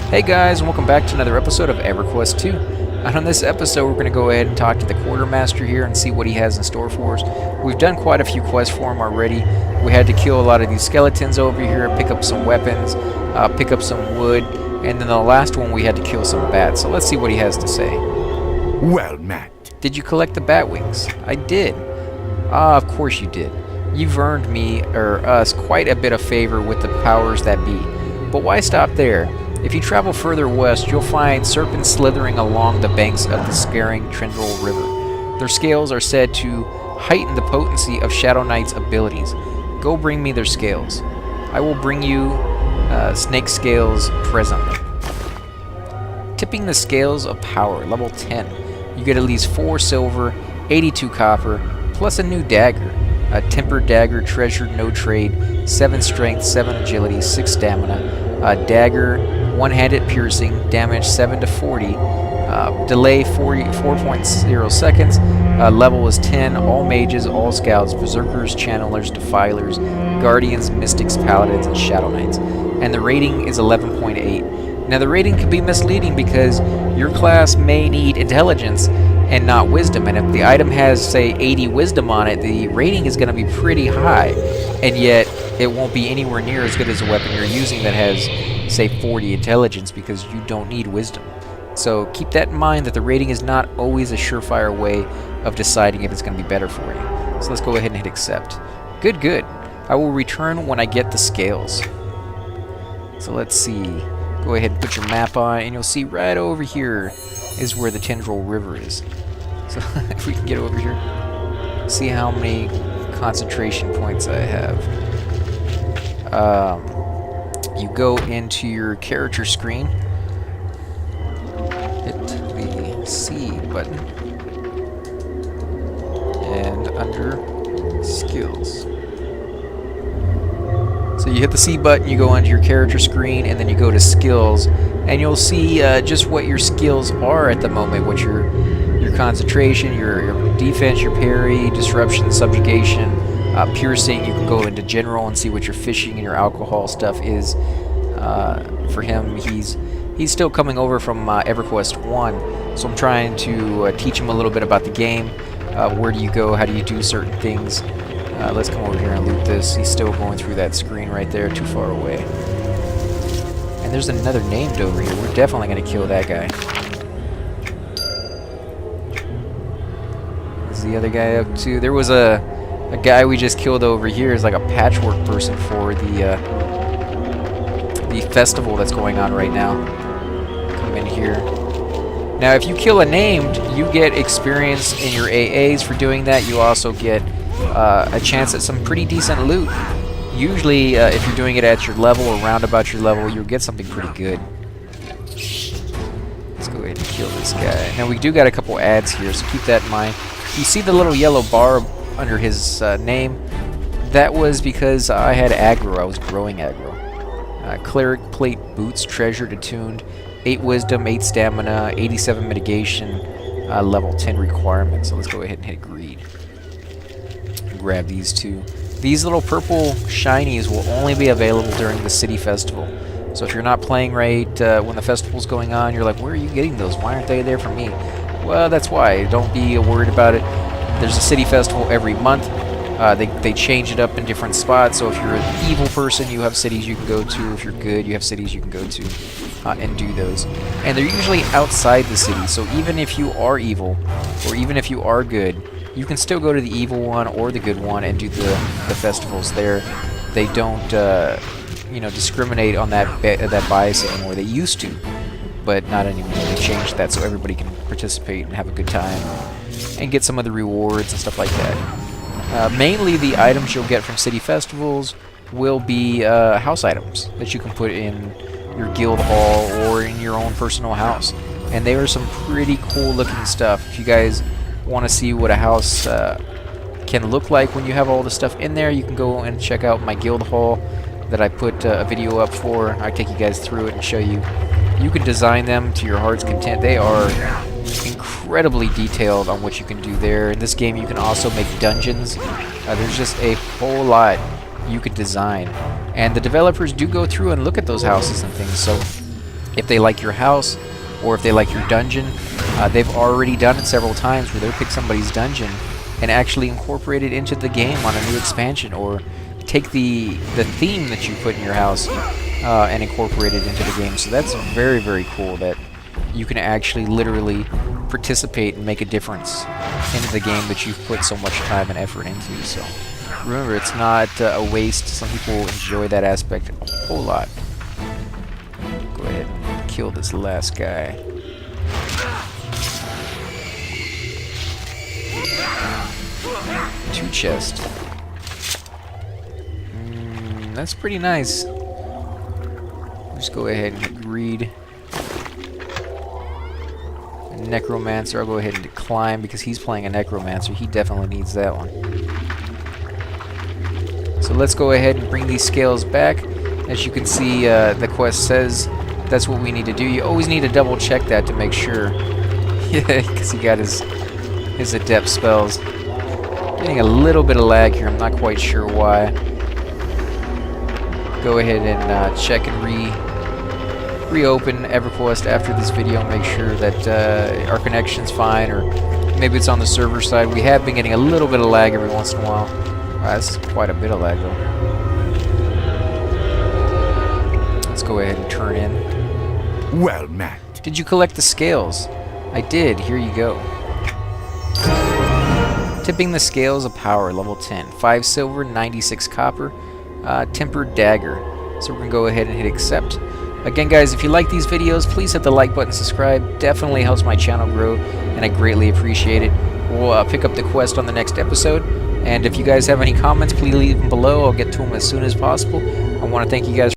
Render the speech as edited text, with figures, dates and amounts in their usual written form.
Hey guys, and welcome back to another episode of EverQuest 2. And on this episode, we're going to go ahead and talk to the quartermaster here and see what he has in store for us. We've done quite a few quests for him already. We had to kill a lot of these skeletons over here, pick up some weapons, pick up some wood, and then the last one we had to kill some bats. So let's see what he has to say. Well, Matt. Did you collect the bat wings? I did. Ah, of course you did. You've earned me, or us, quite a bit of favor with the powers that be. But why stop there? If you travel further west, you'll find serpents slithering along the banks of the scaring Trendril River. Their scales are said to heighten the potency of Shadow Knight's abilities. Go bring me their scales. I will bring you snake scales presently. Tipping the scales of power, level 10. You get at least 4 silver, 82 copper, plus a new dagger. A tempered dagger, treasured, no trade, 7 strength, 7 agility, 6 stamina. A dagger, one-handed piercing, damage 7 to 40, delay 4.0 seconds, level is 10, all mages, all scouts, berserkers, channelers, defilers, guardians, mystics, paladins, and shadow knights. And the rating is 11.8. Now the rating can be misleading because your class may need intelligence and not wisdom, and if the item has, say, 80 wisdom on it, the rating is going to be pretty high, and yet it won't be anywhere near as good as a weapon you're using that has, say, 40 intelligence, because you don't need wisdom. So keep that in mind, that the rating is not always a surefire way of deciding if it's going to be better for you. So let's go ahead and hit accept. Good, good. I will return when I get the scales. So let's see. Go ahead and put your map on, and you'll see right over here is where the Trendril River is. So if we can get over here, see how many concentration points I have. You go into your character screen, hit the C button, and under skills. So you hit the C button, you go onto your character screen, and then you go to skills, and you'll see just what your skills are at the moment, what your concentration, your defense, your parry, disruption, subjugation, piercing. You can go into general and see what your fishing and your alcohol stuff is. For him, he's still coming over from EverQuest 1, so I'm trying to teach him a little bit about the game. Where do you go? How do you do certain things? Let's come over here and loot this. He's still going through that screen right there, too far away. And there's another named over here. We're definitely going to kill that guy. What's the other guy up to? There was a guy we just killed over here. Is like a patchwork person for the festival that's going on right now. Come in here. Now, if you kill a named, you get experience in your AAs for doing that. You also get a chance at some pretty decent loot. Usually, if you're doing it at your level or round about your level, you'll get something pretty good. Let's go ahead and kill this guy. Now, we do got a couple ads here, so keep that in mind. You see the little yellow bar under his name? That was because I had aggro. I was growing aggro. Cleric plate boots, treasured, attuned, 8 wisdom, 8 stamina, 87 mitigation, level 10 requirement. So let's go ahead and hit greed. Grab these two. These little purple shinies will only be available during the city festival. So if you're not playing right when the festival's going on, you're like, where are you getting those? Why aren't they there for me? Well, that's why. Don't be worried about it. There's a city festival every month. They change it up in different spots. So if you're an evil person, you have cities you can go to. If you're good, you have cities you can go to and do those. And they're usually outside the city. So even if you are evil, or even if you are good, you can still go to the evil one or the good one and do the festivals there. They don't, discriminate on that bias anymore. They used to, but not anymore. They changed that so everybody can participate and have a good time and get some of the rewards and stuff like that. Mainly, the items you'll get from city festivals will be house items that you can put in your guild hall or in your own personal house, and they are some pretty cool looking stuff. If you guys want to see what a house can look like when you have all the stuff in there, you can go and check out my guild hall that I put a video up for. I take you guys through it and show you. You can design them to your heart's content. They are incredibly detailed on what you can do there. In this game, you can also make dungeons. There's just a whole lot you could design, and the developers do go through and look at those houses and things. So if they like your house or if they like your dungeon. They've already done it several times where they'll pick somebody's dungeon and actually incorporate it into the game on a new expansion, or take the theme that you put in your house and incorporate it into the game. So that's very, very cool that you can actually literally participate and make a difference into the game that you've put so much time and effort into. So remember, it's not a waste. Some people enjoy that aspect a whole lot. Go ahead and kill this last guy. Two chests. That's pretty nice. Just go ahead and hit greed. Necromancer, I'll go ahead and decline because he's playing a Necromancer. He definitely needs that one. So let's go ahead and bring these scales back. As you can see, the quest says that's what we need to do. You always need to double check that to make sure. Yeah, because he got his adept spells. Getting a little bit of lag here. I'm not quite sure why. Go ahead and check and reopen EverQuest after this video. Make sure that our connection's fine, or maybe it's on the server side. We have been getting a little bit of lag every once in a while. That's quite a bit of lag though. Let's go ahead and turn in. Well met. Did you collect the scales? I did. Here you go. Tipping the scales of power, level 10. 5 silver, 96 copper, tempered dagger. So we're going to go ahead and hit accept. Again, guys, if you like these videos, please hit the like button, subscribe. Definitely helps my channel grow, and I greatly appreciate it. We'll pick up the quest on the next episode. And if you guys have any comments, please leave them below. I'll get to them as soon as possible. I want to thank you guys